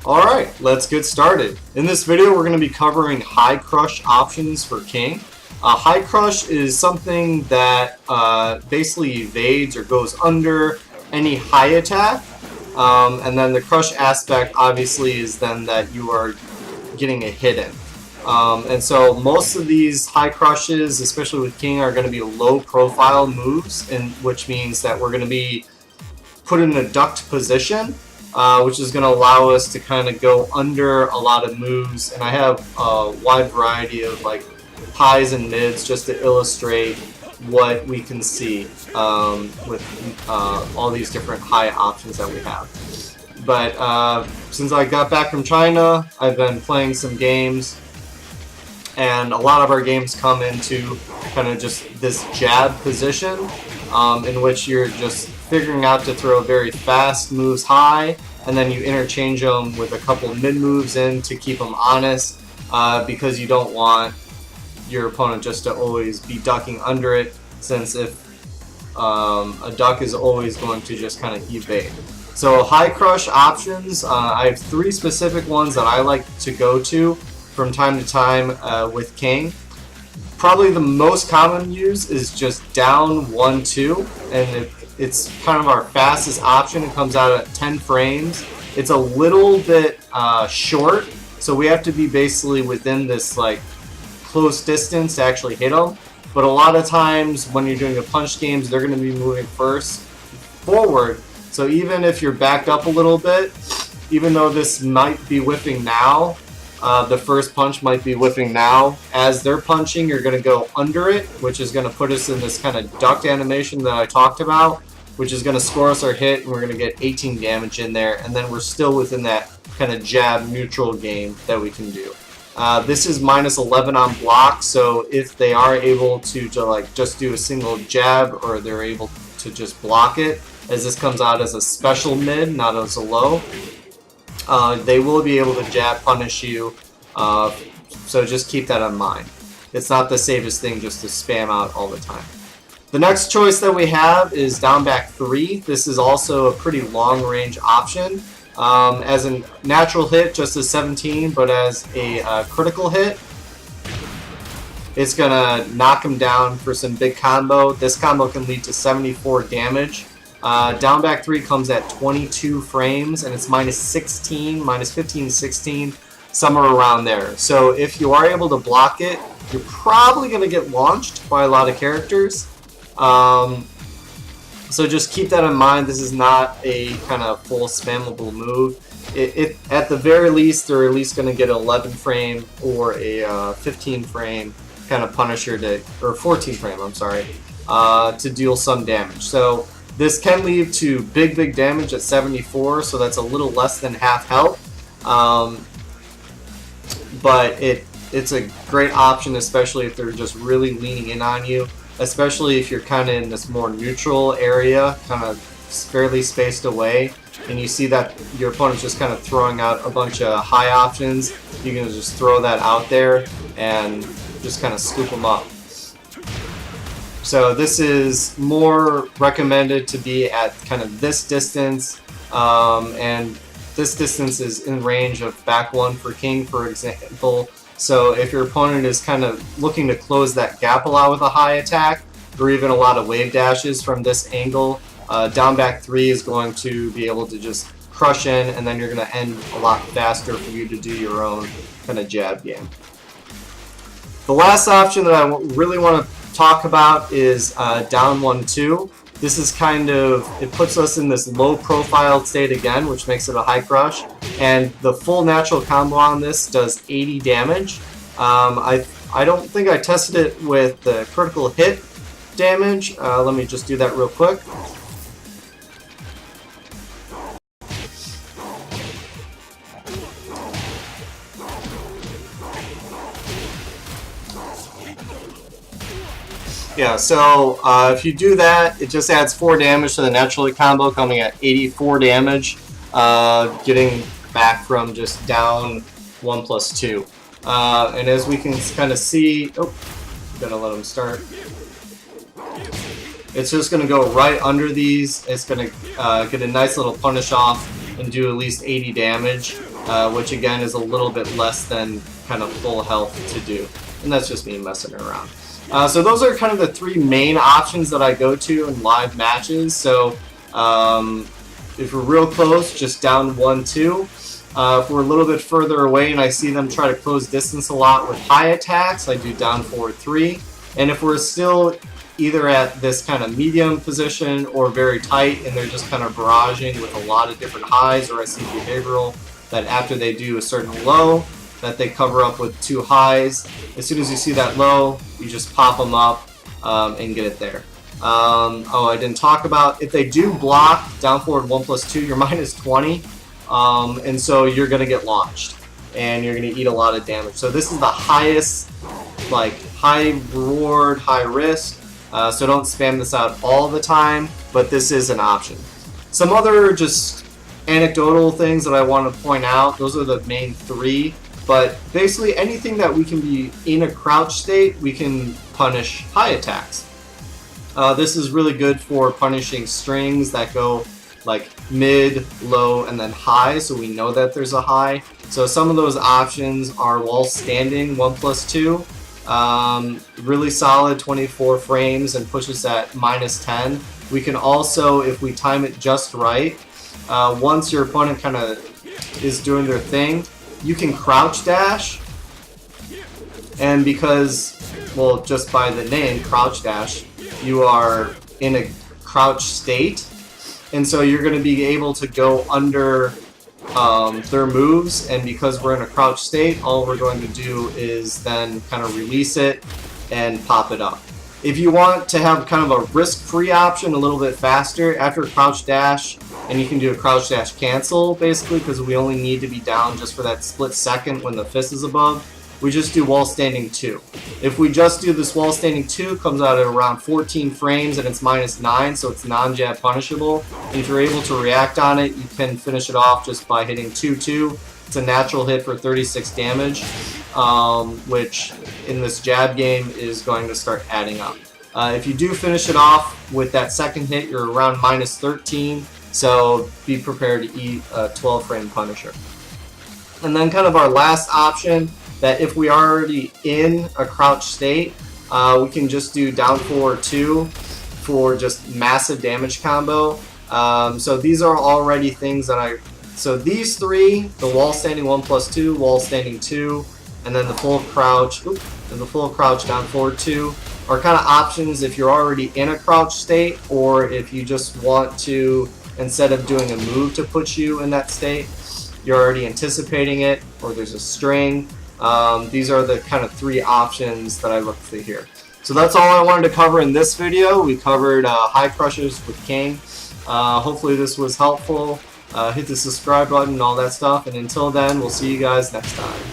Alright, let's get started. In this video, we're going to be covering high crush options for King. High crush is something that basically evades or goes under any high attack. And then the crush aspect obviously is then that you are getting a hit in. And so most of these high crushes, especially with King, are going to be low profile moves, which means that we're going to be put in a ducked position. Which is going to allow us to kind of go under a lot of moves, and I have a wide variety of like highs and mids just to illustrate what we can see with all these different high options that we have. But since I got back from China, I've been playing some games, and a lot of our games come into kind of just this jab position in which you're just figuring out to throw very fast moves high, and then you interchange them with a couple mid moves in to keep them honest, because you don't want your opponent just to always be ducking under it, since if a duck is always going to just kind of evade. So high crush options, I have three specific ones that I like to go to from time to time with King. Probably the most common use is just down 1-2, and it's kind of our fastest option. It comes out at 10 frames. It's a little bit short, so we have to be basically within this like close distance to actually hit them. But a lot of times when you're doing the punch games, they're going to be moving forward. So even if you're backed up a little bit, even though this might be whiffing now, the first punch might be whiffing now. As they're punching, you're going to go under it, which is going to put us in this kind of ducked animation that I talked about, which is going to score us our hit, and we're going to get 18 damage in there, and then we're still within that kind of jab neutral game that we can do. This is minus 11 on block, so if they are able to like just do a single jab, or they're able to just block it, as this comes out as a special mid, not as a low, they will be able to jab punish you, so just keep that in mind. It's not the safest thing just to spam out all the time. The next choice that we have is down back 3. This is also a pretty long range option. As a natural hit, just a 17, but as a critical hit, it's going to knock him down for some big combo. This combo can lead to 74 damage. Down back 3 comes at 22 frames, and it's minus 16, minus 15 to 16, somewhere around there. So if you are able to block it, you're probably going to get launched by a lot of characters. So just keep that in mind. This is not a kind of full spammable move. At the very least, they're at least going to get an 11 frame or a 15 frame kind of Punisher or 14 frame, I'm sorry, to deal some damage. So this can lead to big damage at 74, so that's a little less than half health. But it's a great option, especially if they're just really leaning in on you, especially if you're kind of in this more neutral area, kind of fairly spaced away, and you see that your opponent's just kind of throwing out a bunch of high options. You can just throw that out there and just kind of scoop them up. So this is more recommended to be at kind of this distance, and this distance is in range of back 1 for King, for example. So if your opponent is kind of looking to close that gap a lot with a high attack, or even a lot of wave dashes from this angle, down back 3 is going to be able to just crush in, and then you're going to end a lot faster for you to do your own kind of jab game. The last option that I really want to talk about is down 1-2. This is kind of, it puts us in this low profile state again, which makes it a high crush, and the full natural combo on this does 80 damage. I don't think I tested it with the critical hit damage. Let me just do that real quick. Yeah, so if you do that, it just adds 4 damage to the naturally combo, coming at 84 damage, getting back from just down 1+2. And as we can kind of see, gotta let them start. It's just going to go right under these. It's going to get a nice little punish off and do at least 80 damage. which again is a little bit less than kind of full health to do. And that's just me messing around. So those are kind of the three main options that I go to in live matches. So if we're real close, just down 1-2. If we're a little bit further away and I see them try to close distance a lot with high attacks, I do down forward 3. And if we're still either at this kind of medium position or very tight and they're just kind of barraging with a lot of different highs, or I see behavioral that after they do a certain low that they cover up with 2 highs. As soon as you see that low, you just pop them up and get it there. Oh, I didn't talk about, if they do block down forward 1+2, you're minus 20. And so you're going to get launched and you're going to eat a lot of damage. So this is the highest, like, high reward, high risk. So don't spam this out all the time, but this is an option. Some other just anecdotal things that I want to point out, those are the main 3. But basically anything that we can be in a crouch state, we can punish high attacks. This is really good for punishing strings that go like mid, low, and then high, so we know that there's a high. So some of those options are while standing 1+2, really solid 24 frames and pushes at minus 10. We can also, if we time it just right, once your opponent kind of is doing their thing, you can crouch dash, and because, well, just by the name, crouch dash, you are in a crouch state, and so you're going to be able to go under their moves, and because we're in a crouch state, all we're going to do is then kind of release it and pop it up. If you want to have kind of a risk-free option a little bit faster, after a crouch dash, and you can do a crouch dash cancel, basically, because we only need to be down just for that split second when the fist is above, we just do wall standing 2. If we just do this wall standing 2, it comes out at around 14 frames and it's minus 9, so it's non-jab punishable. And if you're able to react on it, you can finish it off just by hitting 2-2. It's a natural hit for 36 damage, which in this jab game is going to start adding up. If you do finish it off with that second hit, you're around minus 13, so be prepared to eat a 12-frame Punisher. And then kind of our last option, that if we are already in a crouch state, we can just do down forward 2 for just massive damage combo. So these are already things that so these 3, the wall standing 1+2, wall standing 2, and then the full crouch, and the full crouch down forward 2, are kind of options if you're already in a crouch state, or if you just want to, instead of doing a move to put you in that state, you're already anticipating it, or there's a string. These are the kind of 3 options that I look for here. So that's all I wanted to cover in this video. We covered high crushers with King. Hopefully this was helpful. Hit the subscribe button and all that stuff. And until then, we'll see you guys next time.